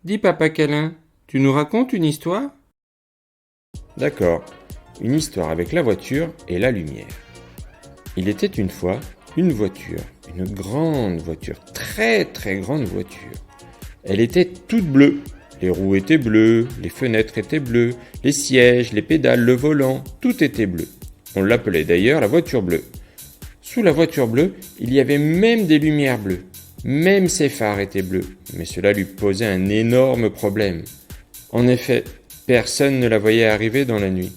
Dis papa câlin, tu nous racontes une histoire? D'accord, une histoire avec la voiture et la lumière. Il était une fois une voiture, une grande voiture, très très grande voiture. Elle était toute bleue. Les roues étaient bleues, les fenêtres étaient bleues, les sièges, les pédales, le volant, tout était bleu. On l'appelait d'ailleurs la voiture bleue. Sous la voiture bleue, il y avait même des lumières bleues. Même ses phares étaient bleus, mais cela lui posait un énorme problème. En effet, personne ne la voyait arriver dans la nuit.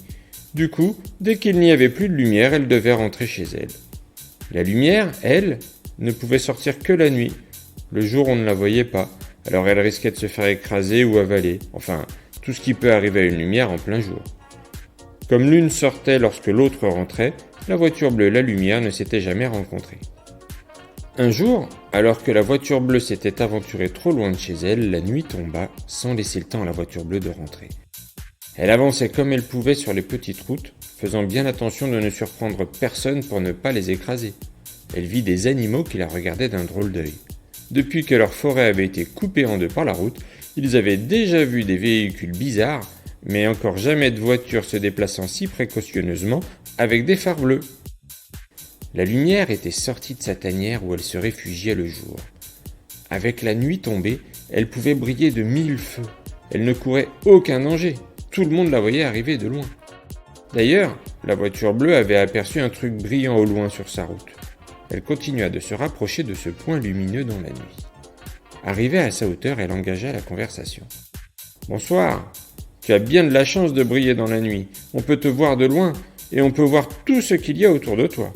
Du coup, dès qu'il n'y avait plus de lumière, elle devait rentrer chez elle. La lumière, elle, ne pouvait sortir que la nuit. Le jour, on ne la voyait pas, alors elle risquait de se faire écraser ou avaler. Enfin, tout ce qui peut arriver à une lumière en plein jour. Comme l'une sortait lorsque l'autre rentrait, la voiture bleue et la lumière ne s'étaient jamais rencontrées. Un jour, alors que la voiture bleue s'était aventurée trop loin de chez elle, la nuit tomba sans laisser le temps à la voiture bleue de rentrer. Elle avançait comme elle pouvait sur les petites routes, faisant bien attention de ne surprendre personne pour ne pas les écraser. Elle vit des animaux qui la regardaient d'un drôle d'œil. Depuis que leur forêt avait été coupée en deux par la route, ils avaient déjà vu des véhicules bizarres, mais encore jamais de voiture se déplaçant si précautionneusement avec des phares bleus. La lumière était sortie de sa tanière où elle se réfugiait le jour. Avec la nuit tombée, elle pouvait briller de 1000 feux. Elle ne courait aucun danger. Tout le monde la voyait arriver de loin. D'ailleurs, la voiture bleue avait aperçu un truc brillant au loin sur sa route. Elle continua de se rapprocher de ce point lumineux dans la nuit. Arrivée à sa hauteur, elle engagea la conversation. « Bonsoir, tu as bien de la chance de briller dans la nuit. On peut te voir de loin et on peut voir tout ce qu'il y a autour de toi. »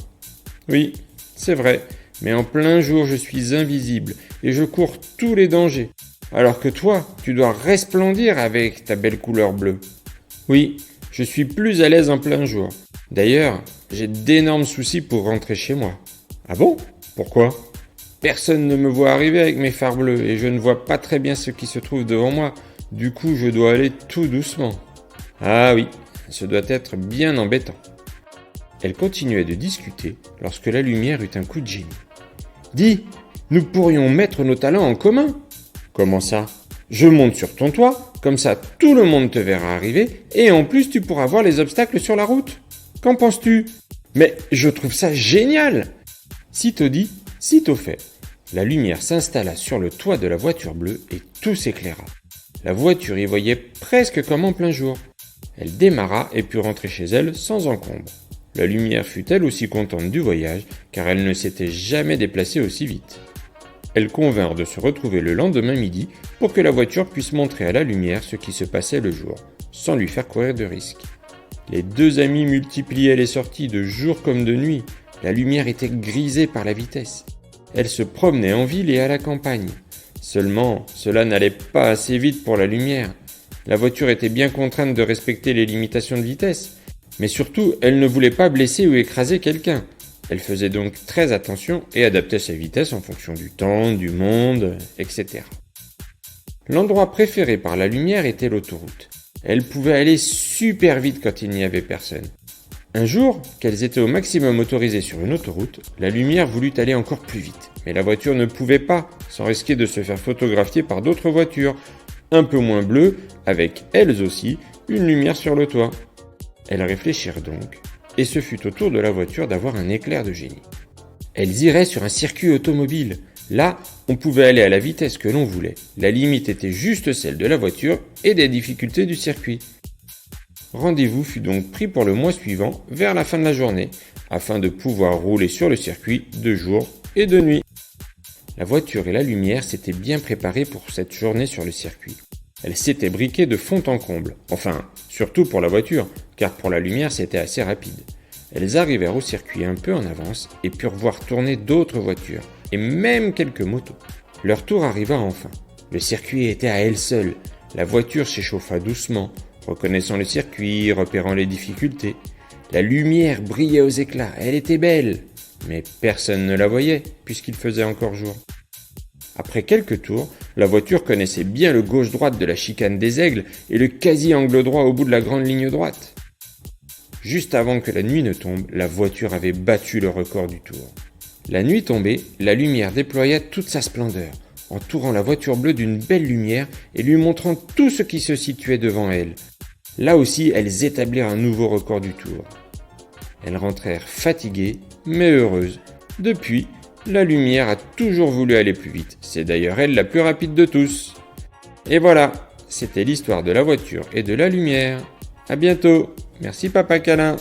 Oui, c'est vrai, mais en plein jour je suis invisible et je cours tous les dangers. Alors que toi, tu dois resplendir avec ta belle couleur bleue. Oui, je suis plus à l'aise en plein jour. D'ailleurs, j'ai d'énormes soucis pour rentrer chez moi. Ah bon? Pourquoi? Personne ne me voit arriver avec mes phares bleus et je ne vois pas très bien ce qui se trouve devant moi. Du coup, je dois aller tout doucement. Ah oui, ce doit être bien embêtant. Elle continuait de discuter lorsque la lumière eut un coup de génie. « Dis, nous pourrions mettre nos talents en commun. »« Comment ça ? Je monte sur ton toit, comme ça tout le monde te verra arriver, et en plus tu pourras voir les obstacles sur la route. Qu'en penses-tu ? » ?»« Mais je trouve ça génial !» Sitôt dit, sitôt fait. La lumière s'installa sur le toit de la voiture bleue et tout s'éclaira. La voiture y voyait presque comme en plein jour. Elle démarra et put rentrer chez elle sans encombre. La lumière fut elle aussi contente du voyage, car elle ne s'était jamais déplacée aussi vite. Elles convinrent de se retrouver le lendemain midi pour que la voiture puisse montrer à la lumière ce qui se passait le jour, sans lui faire courir de risques. Les deux amies multipliaient les sorties de jour comme de nuit. La lumière était grisée par la vitesse. Elles se promenaient en ville et à la campagne. Seulement, cela n'allait pas assez vite pour la lumière. La voiture était bien contrainte de respecter les limitations de vitesse. Mais surtout, elle ne voulait pas blesser ou écraser quelqu'un. Elle faisait donc très attention et adaptait sa vitesse en fonction du temps, du monde, etc. L'endroit préféré par la lumière était l'autoroute. Elle pouvait aller super vite quand il n'y avait personne. Un jour, qu'elles étaient au maximum autorisées sur une autoroute, la lumière voulut aller encore plus vite. Mais la voiture ne pouvait pas, sans risquer de se faire photographier par d'autres voitures, un peu moins bleues, avec elles aussi une lumière sur le toit. Elles réfléchirent donc, et ce fut au tour de la voiture d'avoir un éclair de génie. Elles iraient sur un circuit automobile. Là, on pouvait aller à la vitesse que l'on voulait. La limite était juste celle de la voiture et des difficultés du circuit. Rendez-vous fut donc pris pour le mois suivant, vers la fin de la journée, afin de pouvoir rouler sur le circuit de jour et de nuit. La voiture et la lumière s'étaient bien préparées pour cette journée sur le circuit. Elle s'était briquée de fond en comble, enfin, surtout pour la voiture, car pour la lumière c'était assez rapide. Elles arrivèrent au circuit un peu en avance et purent voir tourner d'autres voitures, et même quelques motos. Leur tour arriva enfin. Le circuit était à elle seule. La voiture s'échauffa doucement, reconnaissant le circuit, repérant les difficultés. La lumière brillait aux éclats, elle était belle, mais personne ne la voyait, puisqu'il faisait encore jour. Après quelques tours, la voiture connaissait bien le gauche-droite de la chicane des Aigles et le quasi-angle droit au bout de la grande ligne droite. Juste avant que la nuit ne tombe, la voiture avait battu le record du tour. La nuit tombée, la lumière déploya toute sa splendeur. entourant la voiture bleue d'une belle lumière et lui montrant tout ce qui se situait devant elles. Là aussi, elles établirent un nouveau record du tour. Elles rentrèrent fatiguées, mais heureuses. Depuis, la lumière a toujours voulu aller plus vite. C'est d'ailleurs elle la plus rapide de tous. Et voilà, c'était l'histoire de la voiture et de la lumière. À bientôt. Merci Papa Câlin.